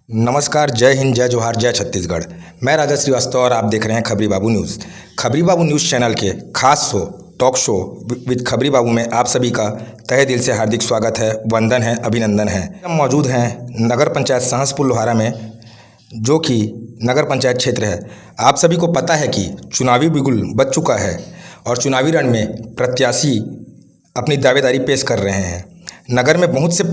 नमस्कार, जय हिंद, जय जोहार, जय छत्तीसगढ़। मैं राजा श्रीवास्तव और आप देख रहे हैं खबरी बाबू न्यूज़। खबरी बाबू न्यूज़ चैनल के खास शो टॉक शो विद खबरी बाबू में आप सभी का तहे दिल से हार्दिक स्वागत है, वंदन है, अभिनंदन है। हम मौजूद हैं नगर पंचायत सहसपुर लोहारा में, जो कि नगर पंचायत क्षेत्र है। आप सभी को पता है कि चुनावी बिगुल बज चुका है और चुनावी रण में प्रत्याशी अपनी दावेदारी पेश कर रहे हैं। नगर में बहुत से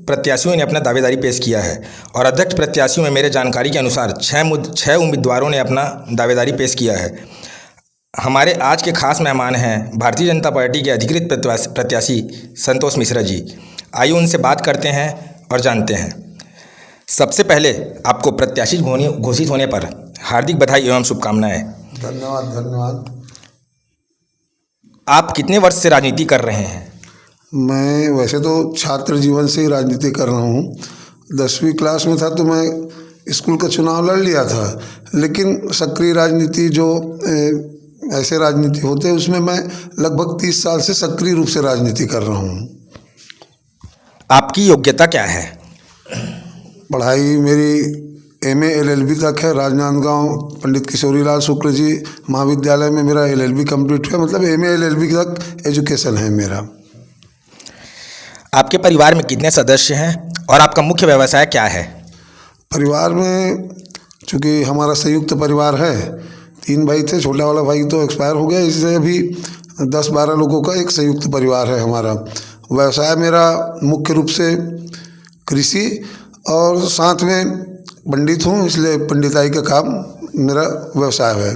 प्रत्याशियों ने अपना दावेदारी पेश किया है और अध्यक्ष प्रत्याशियों में मेरे जानकारी के अनुसार छः उम्मीदवारों ने अपना दावेदारी पेश किया है। हमारे आज के खास मेहमान हैं भारतीय जनता पार्टी के अधिकृत प्रत्याशी संतोष मिश्रा जी। आइए उनसे बात करते हैं और जानते हैं। सबसे पहले आपको प्रत्याशी घोषित होने पर हार्दिक बधाई एवं शुभकामनाएं। धन्यवाद। आप कितने वर्ष से राजनीति कर रहे हैं? मैं वैसे तो छात्र जीवन से ही राजनीति कर रहा हूँ। 10वीं क्लास में था तो मैं स्कूल का चुनाव लड़ लिया था, लेकिन सक्रिय राजनीति जो ऐसे राजनीति होते हैं उसमें मैं लगभग 30 साल से सक्रिय रूप से राजनीति कर रहा हूँ। आपकी योग्यता क्या है? पढ़ाई मेरी MA LLB तक है। राजनांदगांव पंडित किशोरीलाल शुक्ल जी महाविद्यालय में मेरा LLB कंप्लीट है, मतलब MA LLB तक एजुकेशन है मेरा। आपके परिवार में कितने सदस्य हैं और आपका मुख्य व्यवसाय क्या है? परिवार में चूँकि हमारा संयुक्त परिवार है, 3 भाई थे, छोटा वाला भाई तो एक्सपायर हो गया, इससे अभी 10-12 लोगों का एक संयुक्त परिवार है हमारा। व्यवसाय मेरा मुख्य रूप से कृषि और साथ में पंडित हूँ, इसलिए पंडिताई का काम मेरा व्यवसाय है।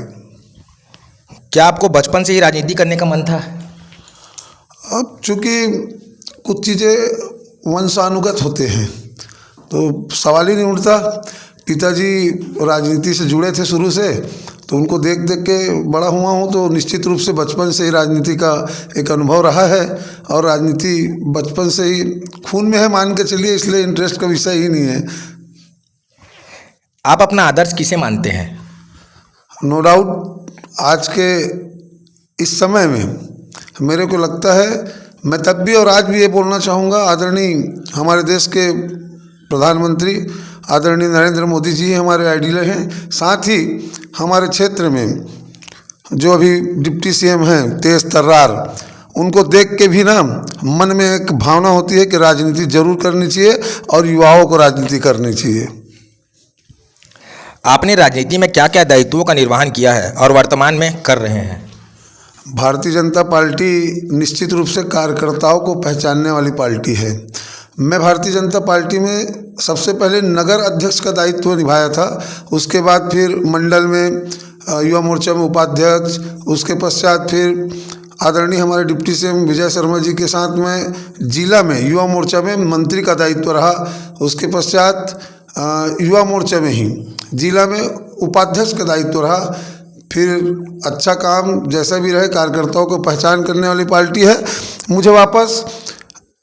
क्या आपको बचपन से ही राजनीति करने का मन था? अब चूँकि कुछ चीज़ें वंशानुगत होते हैं तो सवाल ही नहीं उठता। पिताजी राजनीति से जुड़े थे शुरू से, तो उनको देख देख के बड़ा हुआ हूँ, तो निश्चित रूप से बचपन से ही राजनीति का एक अनुभव रहा है और राजनीति बचपन से ही खून में है मान के चलिए, इसलिए इंटरेस्ट का विषय ही नहीं है। आप अपना आदर्श किसे मानते हैं? नो डाउट आज के इस समय में मेरे को लगता है, मैं तब भी और आज भी ये बोलना चाहूँगा, आदरणीय हमारे देश के प्रधानमंत्री आदरणीय नरेंद्र मोदी जी हमारे आइडियल हैं। साथ ही हमारे क्षेत्र में जो अभी डिप्टी CM हैं तेज तर्रार, उनको देख के भी ना मन में एक भावना होती है कि राजनीति जरूर करनी चाहिए और युवाओं को राजनीति करनी चाहिए। आपने राजनीति में क्या क्या दायित्वों का निर्वहन किया है और वर्तमान में कर रहे हैं? भारतीय जनता पार्टी निश्चित रूप से कार्यकर्ताओं को पहचानने वाली पार्टी है। मैं भारतीय जनता पार्टी में सबसे पहले नगर अध्यक्ष का दायित्व निभाया था, उसके बाद फिर मंडल में युवा मोर्चा में उपाध्यक्ष, उसके पश्चात फिर आदरणीय हमारे डिप्टी CM विजय शर्मा जी के साथ में जिला में युवा मोर्चा में मंत्री का दायित्व रहा। उसके पश्चात युवा मोर्चा में ही जिला में उपाध्यक्ष का दायित्व रहा। फिर अच्छा काम जैसा भी रहे, कार्यकर्ताओं को पहचान करने वाली पार्टी है। मुझे वापस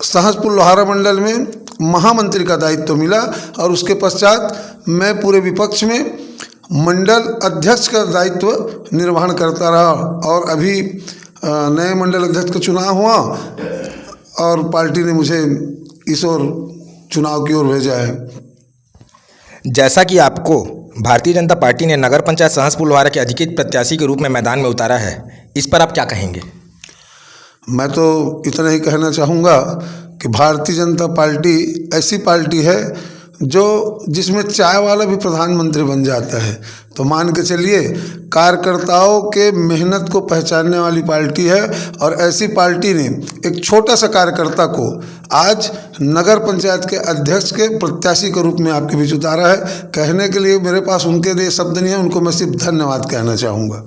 सहसपुर लोहारा मंडल में महामंत्री का दायित्व मिला और उसके पश्चात मैं पूरे विपक्ष में मंडल अध्यक्ष का दायित्व निर्वहन करता रहा और अभी नए मंडल अध्यक्ष का चुनाव हुआ और पार्टी ने मुझे इस ओर चुनाव की ओर भेजा है। जैसा कि आपको भारतीय जनता पार्टी ने नगर पंचायत सहसपुर लोहारा के अधिकृत प्रत्याशी के रूप में मैदान में उतारा है, इस पर आप क्या कहेंगे? मैं तो इतना ही कहना चाहूँगा कि भारतीय जनता पार्टी ऐसी पार्टी है जिसमें चाय वाला भी प्रधानमंत्री बन जाता है, तो मान के चलिए कार्यकर्ताओं के मेहनत को पहचानने वाली पार्टी है। और ऐसी पार्टी ने एक छोटा सा कार्यकर्ता को आज नगर पंचायत के अध्यक्ष के प्रत्याशी के रूप में आपके बीच उतारा है। कहने के लिए मेरे पास उनके लिए शब्द नहीं है, उनको मैं सिर्फ धन्यवाद कहना चाहूँगा।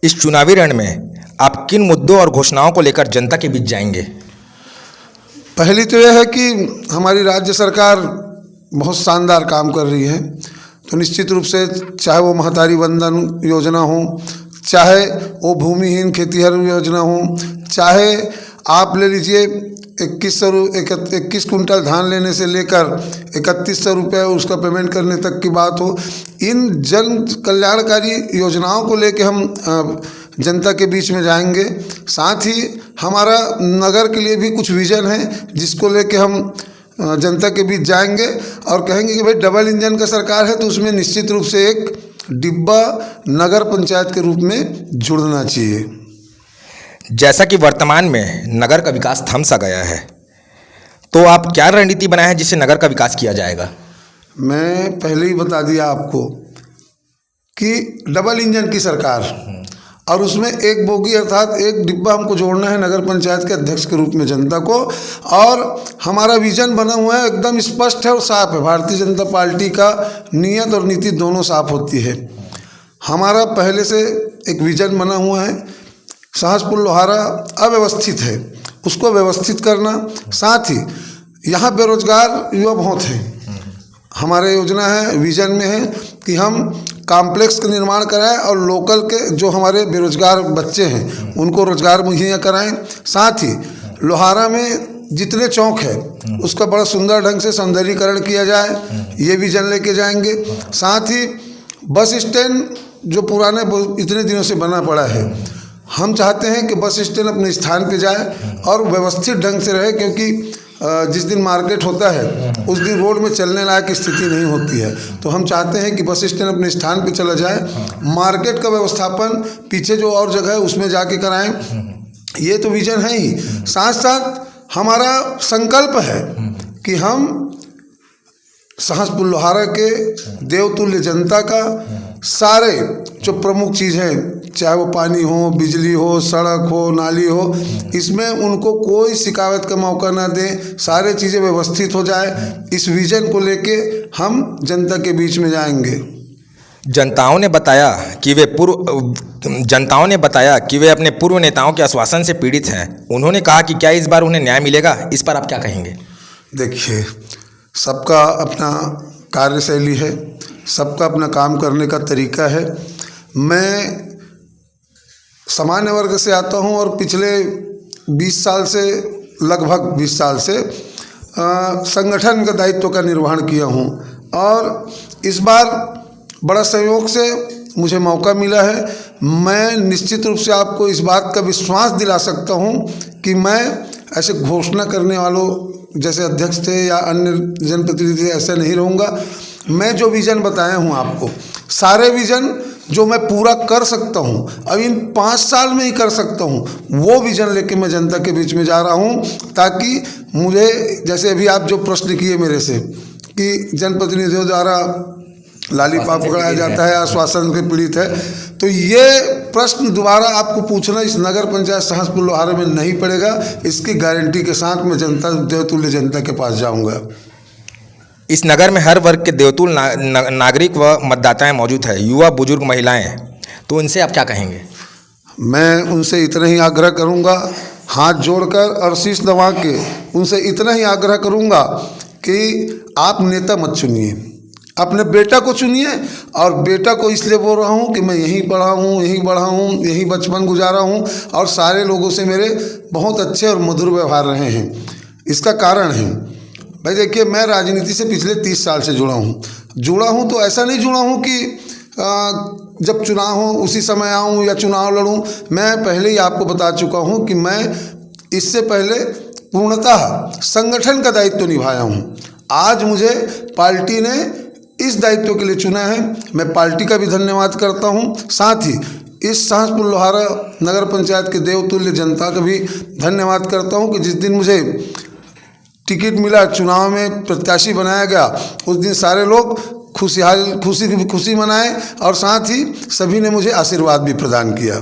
इस चुनावी रण में आप किन मुद्दों और घोषणाओं को लेकर जनता के बीच जाएंगे? पहली तो यह है कि हमारी राज्य सरकार बहुत शानदार काम कर रही है, तो निश्चित रूप से चाहे वो महतारी वंदन योजना हो, चाहे वो भूमिहीन खेतीहर योजना हो, चाहे आप ले लीजिए 21 कुंटल धान लेने से लेकर 3100 रुपये उसका पेमेंट करने तक की बात हो। इन जन कल्याणकारी योजनाओं को लेके हम जनता के बीच में जाएंगे। साथ ही हमारा नगर के लिए भी कुछ विजन है जिसको लेके हम जनता के बीच जाएंगे और कहेंगे कि भाई डबल इंजन का सरकार है तो उसमें निश्चित रूप से एक डिब्बा नगर पंचायत के रूप में जुड़ना चाहिए। जैसा कि वर्तमान में नगर का विकास थम सा गया है, तो आप क्या रणनीति बनाए हैं जिससे नगर का विकास किया जाएगा? मैं पहले ही बता दिया आपको कि डबल इंजन की सरकार और उसमें एक बोगी अर्थात एक डिब्बा हमको जोड़ना है नगर पंचायत के अध्यक्ष के रूप में जनता को। और हमारा विजन बना हुआ है, एकदम स्पष्ट है और साफ है। भारतीय जनता पार्टी का नियत और नीति दोनों साफ होती है। हमारा पहले से एक विजन बना हुआ है। सहसपुर लोहारा अव्यवस्थित है, उसको व्यवस्थित करना, साथ ही यहाँ बेरोजगार युवा बहुत हैं। हमारे योजना है, विजन में है कि हम कॉम्प्लेक्स का निर्माण कराएं और लोकल के जो हमारे बेरोजगार बच्चे हैं उनको रोजगार मुहैया कराएं। साथ ही लोहारा में जितने चौक है उसका बड़ा सुंदर ढंग से सौंदर्यीकरण किया जाए, ये विजन लेके जाएंगे। साथ ही बस स्टैंड जो पुराने इतने दिनों से बना पड़ा है, हम चाहते हैं कि बस स्टैंड अपने स्थान पे जाए और व्यवस्थित ढंग से रहे, क्योंकि जिस दिन मार्केट होता है उस दिन रोड में चलने लायक स्थिति नहीं होती है। तो हम चाहते हैं कि बस स्टैंड अपने स्थान पे चला जाए, मार्केट का व्यवस्थापन पीछे जो और जगह है उसमें जाके कराएं। ये तो विजन है ही। साथ साथ हमारा संकल्प है कि हम सहसपुर लोहारा के देवतुल्य जनता का सारे जो प्रमुख चीज़ हैं, चाहे वो पानी हो, बिजली हो, सड़क हो, नाली हो, इसमें उनको कोई शिकायत का मौका ना दें, सारे चीज़ें व्यवस्थित हो जाए। इस विजन को लेके हम जनता के बीच में जाएंगे। जनताओं ने बताया कि वे अपने पूर्व नेताओं के आश्वासन से पीड़ित हैं। उन्होंने कहा कि क्या इस बार उन्हें न्याय मिलेगा? इस पर आप क्या कहेंगे? देखिए, सबका अपना कार्यशैली है, सबका अपना काम करने का तरीका है। मैं सामान्य वर्ग से आता हूं और पिछले 20 साल से, लगभग 20 साल से संगठन का दायित्व का निर्वहन किया हूं और इस बार बड़ा सहयोग से मुझे मौका मिला है। मैं निश्चित रूप से आपको इस बात का विश्वास दिला सकता हूं कि मैं ऐसे घोषणा करने वालों जैसे अध्यक्ष थे या अन्य जनप्रतिनिधि थे ऐसा नहीं रहूँगा। मैं जो विज़न बताया हूँ आपको, सारे विज़न जो मैं पूरा कर सकता हूँ, अब इन 5 साल में ही कर सकता हूँ, वो विज़न लेके मैं जनता के बीच में जा रहा हूँ, ताकि मुझे, जैसे अभी आप जो प्रश्न किए मेरे से कि जनप्रतिनिधियों द्वारा लालीपाप पकड़ाया जाता है, आश्वासन के पीड़ित है, तो ये प्रश्न दोबारा आपको पूछना इस नगर पंचायत सहसपुर लोहारा में नहीं पड़ेगा। इसकी गारंटी के साथ मैं जनता, देवतुल्य जनता के पास जाऊंगा। इस नगर में हर वर्ग के देवतुल्य नागरिक व मतदाताएं मौजूद है, युवा, बुजुर्ग, महिलाएं, तो उनसे आप क्या कहेंगे? मैं उनसे इतना ही आग्रह करूंगा, हाथ जोड़कर और शीश दबा के उनसे इतना ही आग्रह करूंगा कि आप नेता मत चुनिए, अपने बेटा को चुनिए। और बेटा को इसलिए बोल रहा हूँ कि मैं यहीं पढ़ा हूँ, यहीं बढ़ा हूँ, यहीं बचपन गुजारा हूँ और सारे लोगों से मेरे बहुत अच्छे और मधुर व्यवहार रहे हैं। इसका कारण है, भाई देखिए, मैं राजनीति से पिछले 30 साल से जुड़ा हूँ तो ऐसा नहीं जुड़ा हूँ कि जब चुनाव हो उसी समय आऊँ या चुनाव लड़ूँ। मैं पहले ही आपको बता चुका हूँ कि मैं इससे पहले पूर्णतः संगठन का दायित्व निभाया हूँ। आज मुझे पार्टी ने इस दायित्व के लिए चुना है, मैं पार्टी का भी धन्यवाद करता हूँ। साथ ही इस सहसपुर लोहारा नगर पंचायत के देवतुल्य जनता का भी धन्यवाद करता हूँ कि जिस दिन मुझे टिकट मिला, चुनाव में प्रत्याशी बनाया गया, उस दिन सारे लोग खुशी मनाए और साथ ही सभी ने मुझे आशीर्वाद भी प्रदान किया।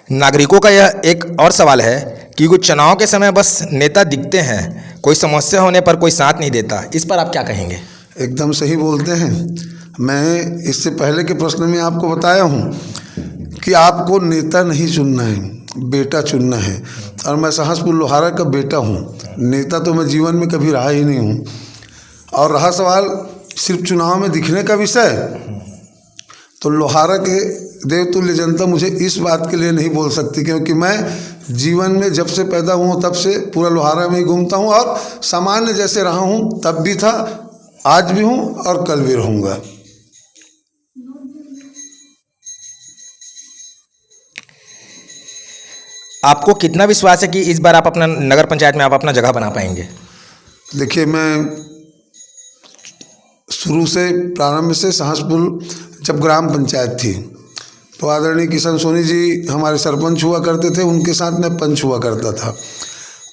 नागरिकों का यह एक और सवाल है कि कुछ चुनाव के समय बस नेता दिखते हैं, कोई समस्या होने पर कोई साथ नहीं देता। इस पर आप क्या कहेंगे? एकदम सही बोलते हैं। मैं इससे पहले के प्रश्न में आपको बताया हूँ कि आपको नेता नहीं चुनना है, बेटा चुनना है। और मैं सहसपुर लोहारा का बेटा हूँ, नेता तो मैं जीवन में कभी रहा ही नहीं हूँ। और रहा सवाल सिर्फ चुनाव में दिखने का विषय, तो लोहारा के देवतुल्य जनता मुझे इस बात के लिए नहीं बोल सकती, क्योंकि मैं जीवन में जब से पैदा हुआ तब से पूरा लोहारा में ही घूमता हूँ और सामान्य जैसे रहा हूँ तब भी था, आज भी हूँ और कल भी रहूँगा। आपको कितना विश्वास है कि इस बार आप अपना नगर पंचायत में आप अपना जगह बना पाएंगे? देखिए, मैं शुरू से प्रारंभ से सहसपुर जब ग्राम पंचायत थी तो आदरणीय किशन सोनी जी हमारे सरपंच हुआ करते थे, उनके साथ मैं पंच हुआ करता था।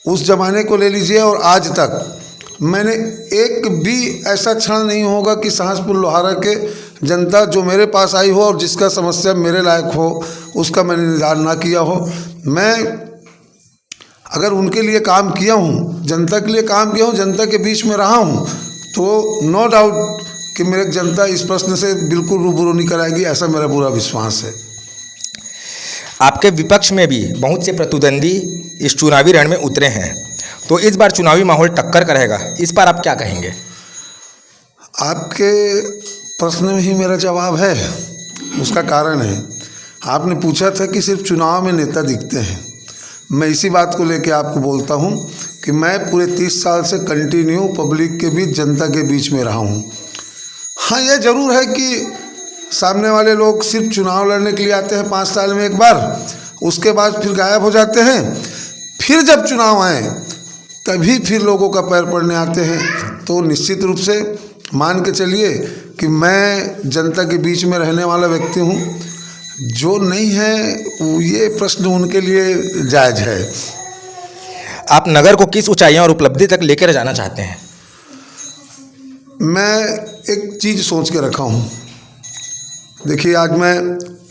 उस ज़माने को ले लीजिए और आज तक मैंने एक भी ऐसा क्षण नहीं होगा कि सहसपुर लोहारा के जनता जो मेरे पास आई हो और जिसका समस्या मेरे लायक हो उसका मैंने निदान ना किया हो। मैं अगर उनके लिए काम किया हूँ, जनता के लिए काम किया हूँ, जनता के बीच में रहा हूँ, तो नो डाउट कि मेरे जनता इस प्रश्न से बिल्कुल रूबरू नहीं कराएगी, ऐसा मेरा पूरा विश्वास है। आपके विपक्ष में भी बहुत से प्रतिद्वंदी इस चुनावी रण में उतरे हैं, तो इस बार चुनावी माहौल टक्कर का रहेगा, इस पर आप क्या कहेंगे? आपके प्रश्न में ही मेरा जवाब है। उसका कारण है, आपने पूछा था कि सिर्फ चुनाव में नेता दिखते हैं। मैं इसी बात को लेकर आपको बोलता हूं कि मैं पूरे 30 साल से कंटिन्यू पब्लिक के बीच, जनता के बीच में रहा हूं। हाँ, यह ज़रूर है कि सामने वाले लोग सिर्फ चुनाव लड़ने के लिए आते हैं 5 साल में एक बार, उसके बाद फिर गायब हो जाते हैं। फिर जब चुनाव आए तभी फिर लोगों का पैर पड़ने आते हैं। तो निश्चित रूप से मान के चलिए कि मैं जनता के बीच में रहने वाला व्यक्ति हूँ। जो नहीं है ये प्रश्न उनके लिए जायज़ है। आप नगर को किस ऊंचाइयां और उपलब्धि तक लेकर जाना चाहते हैं? मैं एक चीज़ सोच के रखा हूँ। देखिए, आज मैं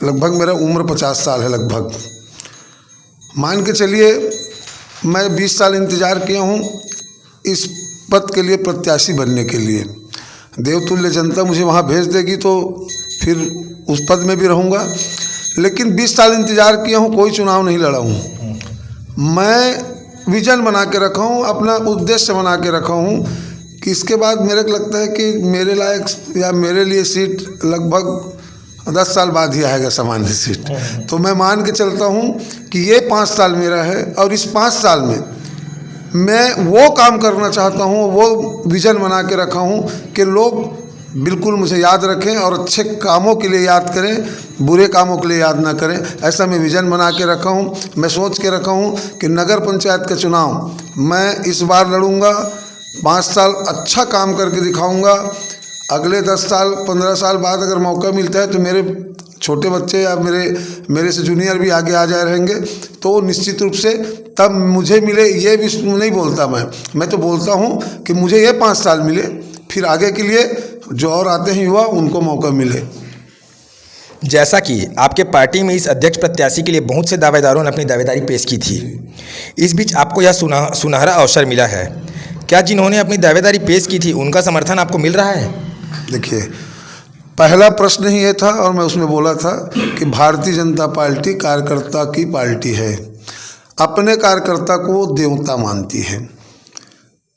लगभग, मेरा उम्र 50 साल है लगभग। मान के चलिए मैं 20 साल इंतज़ार किया हूँ इस पद के लिए, प्रत्याशी बनने के लिए। देवतुल्य जनता मुझे वहाँ भेज देगी तो फिर उस पद में भी रहूँगा, लेकिन 20 साल इंतज़ार किया हूँ, कोई चुनाव नहीं लड़ा हूँ। मैं विजन बना के रखा हूँ, अपना उद्देश्य बना के रखा हूँ कि इसके बाद मेरे को लगता है कि मेरे लायक या मेरे लिए सीट लगभग 10 साल बाद ही आएगा, सामान्य सीट। तो मैं मान के चलता हूँ कि ये 5 साल मेरा है और इस 5 साल में मैं वो काम करना चाहता हूँ, वो विज़न बना के रखा हूँ कि लोग बिल्कुल मुझे याद रखें और अच्छे कामों के लिए याद करें, बुरे कामों के लिए याद ना करें। ऐसा मैं विज़न बना के रखा हूँ। मैं सोच के रखा हूँ कि नगर पंचायत का चुनाव मैं इस बार लड़ूंगा, 5 साल अच्छा काम करके दिखाऊंगा। अगले 10 साल 15 साल बाद अगर मौका मिलता है तो मेरे छोटे बच्चे या मेरे से जूनियर भी आगे आ जाए रहेंगे, तो निश्चित रूप से तब मुझे मिले, ये भी नहीं बोलता मैं तो बोलता हूँ कि मुझे ये 5 साल मिले, फिर आगे के लिए जो और आते हैं युवा उनको मौका मिले। जैसा कि आपके पार्टी में इस अध्यक्ष प्रत्याशी के लिए बहुत से दावेदारों ने अपनी दावेदारी पेश की थी, इस बीच आपको यह सुनहरा अवसर मिला है। क्या जिन्होंने अपनी दावेदारी पेश की थी उनका समर्थन आपको मिल रहा है? देखिए, पहला प्रश्न ही ये था और मैं उसमें बोला था कि भारतीय जनता पार्टी कार्यकर्ता की पार्टी है, अपने कार्यकर्ता को देवता मानती है।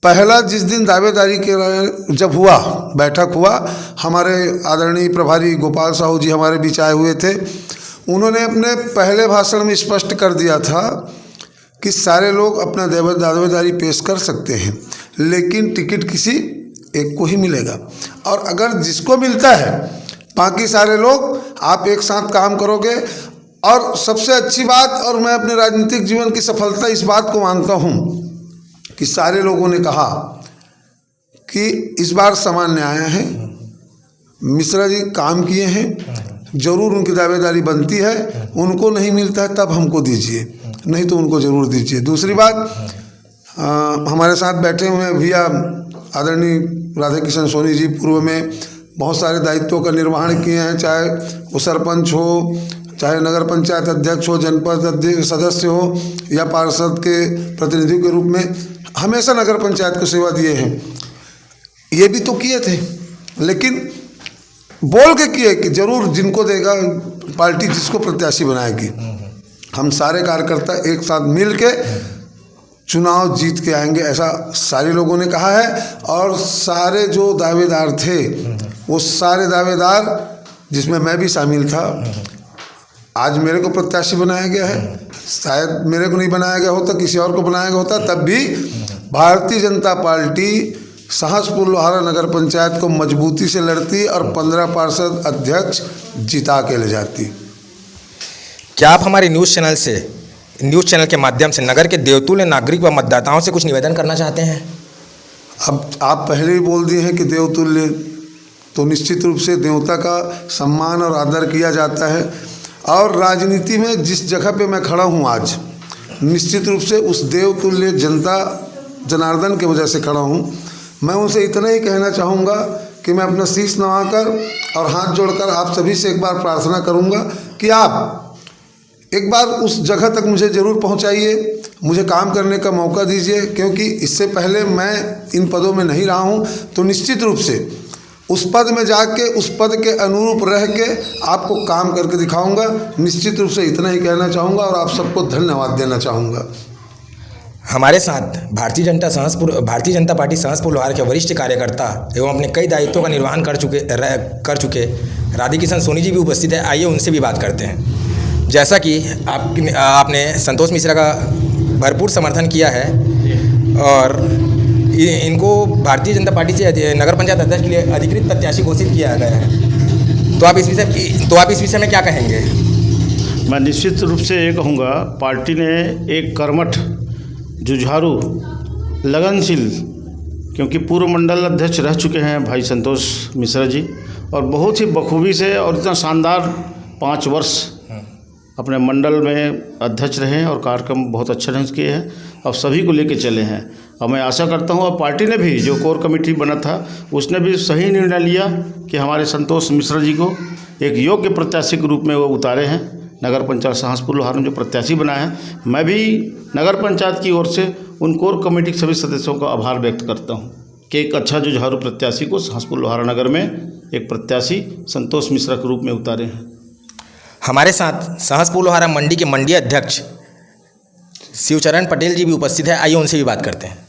पहला जिस दिन दावेदारी के जब हुआ, बैठक हुआ, हमारे आदरणीय प्रभारी गोपाल साहू जी हमारे बीच आए हुए थे। उन्होंने अपने पहले भाषण में स्पष्ट कर दिया था कि सारे लोग अपना दावेदारी पेश कर सकते हैं, लेकिन टिकट किसी एक को ही मिलेगा, और अगर जिसको मिलता है बाकी सारे लोग आप एक साथ काम करोगे। और सबसे अच्छी बात, और मैं अपने राजनीतिक जीवन की सफलता इस बात को मानता हूँ कि सारे लोगों ने कहा कि इस बार सामान्य आया है, मिश्रा जी काम किए हैं, ज़रूर उनकी दावेदारी बनती है, उनको नहीं मिलता है तब हमको दीजिए, नहीं तो उनको ज़रूर दीजिए। दूसरी बात, हमारे साथ बैठे हुए भैया आदरणीय राधा किशन सोनी जी पूर्व में बहुत सारे दायित्वों का निर्वहन किए हैं, चाहे वो सरपंच हो, चाहे नगर पंचायत अध्यक्ष हो, जनपद सदस्य हो या पार्षद के प्रतिनिधि के रूप में हमेशा नगर पंचायत को सेवा दिए हैं। ये भी तो किए थे, लेकिन बोल के किए कि जरूर जिनको देगा पार्टी जिसको प्रत्याशी बनाएगी। हम सारे कार्यकर्ता एक साथ मिल के चुनाव जीत के आएंगे, ऐसा सारे लोगों ने कहा है। और सारे जो दावेदार थे वो सारे दावेदार, जिसमें मैं भी शामिल था, आज मेरे को प्रत्याशी बनाया गया है। शायद मेरे को नहीं बनाया गया होता, किसी और को बनाया गया होता, तब भी भारतीय जनता पार्टी सहसपुर लोहारा नगर पंचायत को मजबूती से लड़ती और 15 पार्षद अध्यक्ष जिता के ले जाती। क्या आप हमारे न्यूज़ चैनल के माध्यम से नगर के देवतुल्य नागरिक व मतदाताओं से कुछ निवेदन करना चाहते हैं? अब आप पहले ही बोल दिए हैं कि देवतुल्य, तो निश्चित रूप से देवता का सम्मान और आदर किया जाता है। और राजनीति में जिस जगह पे मैं खड़ा हूँ आज, निश्चित रूप से उस देवतुल्य जनता जनार्दन की वजह से खड़ा हूँ। मैं उनसे इतना ही कहना चाहूँगा कि मैं अपना शीश नवाकर और हाथ जोड़कर आप सभी से एक बार प्रार्थना करूँगा कि आप एक बार उस जगह तक मुझे ज़रूर पहुँचाइए, मुझे काम करने का मौका दीजिए, क्योंकि इससे पहले मैं इन पदों में नहीं रहा हूँ। तो निश्चित रूप से उस पद में जाके उस पद के अनुरूप रह के आपको काम करके दिखाऊंगा। निश्चित रूप से इतना ही कहना चाहूँगा और आप सबको धन्यवाद देना चाहूँगा। हमारे साथ भारतीय जनता पार्टी सहसपुर लोहार के वरिष्ठ कार्यकर्ता एवं अपने कई दायित्वों का निर्वहन कर चुके राधाकिशन सोनी जी भी उपस्थित है। आइए उनसे भी बात करते हैं। जैसा कि आपने संतोष मिश्रा का भरपूर समर्थन किया है और इनको भारतीय जनता पार्टी से नगर पंचायत अध्यक्ष के लिए अधिकृत प्रत्याशी घोषित किया गया है, तो आप इस विषय में क्या कहेंगे? मैं निश्चित रूप से ये कहूँगा, पार्टी ने एक कर्मठ, जुझारू, लगनशील, क्योंकि पूर्व मंडल अध्यक्ष रह चुके हैं भाई संतोष मिश्रा जी, और बहुत ही बखूबी से और इतना शानदार 5 वर्ष अपने मंडल में अध्यक्ष रहे और कार्यक्रम बहुत अच्छे ढंग से किए हैं और सभी को लेके चले हैं। और मैं आशा करता हूँ, और पार्टी ने भी, जो कोर कमेटी बना था उसने भी सही निर्णय लिया कि हमारे संतोष मिश्रा जी को एक योग्य प्रत्याशी के रूप में वो उतारे हैं। नगर पंचायत सहसपुर लोहार में जो प्रत्याशी बनाया है, मैं भी नगर पंचायत की ओर से उन कोर कमेटी के सभी सदस्यों का आभार व्यक्त करता हूँ कि एक अच्छा जुझारू प्रत्याशी को सहसपुर लोहार नगर में एक प्रत्याशी संतोष मिश्रा के रूप में उतारे हैं। हमारे साथ सहसपुर लोहारा मंडी के मंडी अध्यक्ष शिवचरण पटेल जी भी उपस्थित है। आइए उनसे भी बात करते हैं।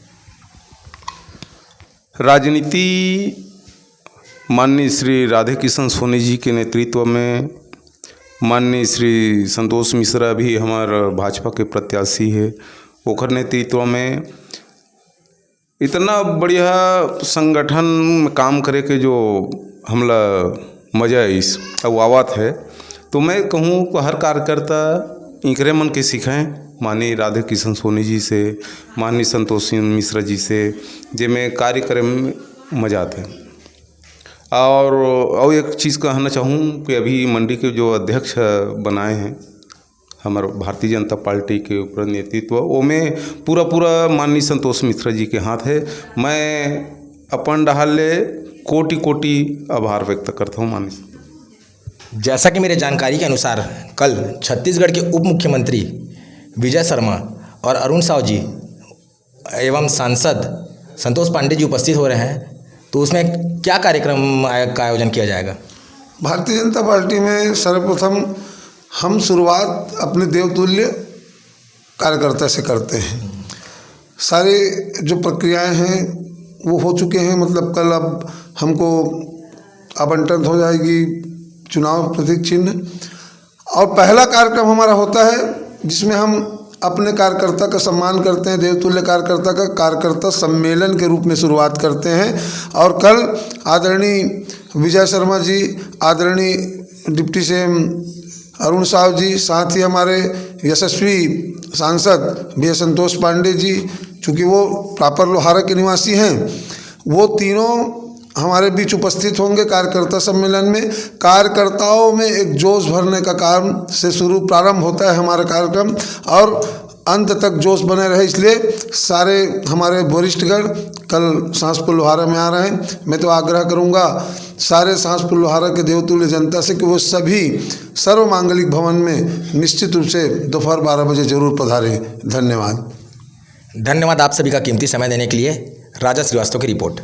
राजनीति माननीय श्री राधाकिशन सोनी जी के नेतृत्व में, माननीय श्री संतोष मिश्रा भी हमारे भाजपा के प्रत्याशी है, ओकर नेतृत्व में इतना बढ़िया संगठन में काम करे के जो हमला मजा इस अब आवत है, तो मैं कहूँ कि हर कार्यकर्ता इनकरे मन के सीखें, माननीय राधाकिशन सोनी जी से, माननीय संतोष मिश्रा जी से, जिनमें कार्य करे में मजा आता है। और एक चीज़ कहना चाहूँ कि अभी मंडी के जो अध्यक्ष बनाए हैं हमारे भारतीय जनता पार्टी के ऊपर नेतृत्व, वो में पूरा माननीय संतोष मिश्रा जी के हाथ है। मैं अपन डहाले कोटि आभार व्यक्त करता हूँ माननीय। जैसा कि मेरे जानकारी के अनुसार कल छत्तीसगढ़ के उप मुख्यमंत्री विजय शर्मा और अरुण साव जी एवं सांसद संतोष पांडे जी उपस्थित हो रहे हैं, तो उसमें क्या कार्यक्रम का आयोजन किया जाएगा? भारतीय जनता पार्टी में सर्वप्रथम हम शुरुआत अपने देवतुल्य कार्यकर्ता से करते हैं। सारे जो प्रक्रियाएं हैं वो हो चुके हैं, मतलब कल अब हमको आवंटन हो जाएगी चुनाव प्रतीक चिन्ह, और पहला कार्यक्रम हमारा होता है जिसमें हम अपने कार्यकर्ता का सम्मान करते हैं। देवतुल्य कार्यकर्ता का कार्यकर्ता सम्मेलन के रूप में शुरुआत करते हैं। और कल आदरणीय विजय शर्मा जी, आदरणीय डिप्टी सीएम अरुण साव जी, साथ ही हमारे यशस्वी सांसद भी संतोष पांडे जी, चूँकि वो प्रॉपर लोहारा के निवासी हैं, वो तीनों हमारे बीच उपस्थित होंगे कार्यकर्ता सम्मेलन में। कार्यकर्ताओं में एक जोश भरने का काम से प्रारंभ होता है हमारा कार्यक्रम, और अंत तक जोश बने रहे, इसलिए सारे हमारे वरिष्ठगण कल सहसपुर लोहारा में आ रहे हैं। मैं तो आग्रह करूंगा सारे सहसपुर लोहारा के देवतुल्य जनता से कि वो सभी सर्व मांगलिक भवन में निश्चित रूप से दोपहर 12 बजे जरूर पधारें। धन्यवाद। धन्यवाद आप सभी का कीमती समय देने के लिए। राजा श्रीवास्तव की रिपोर्ट।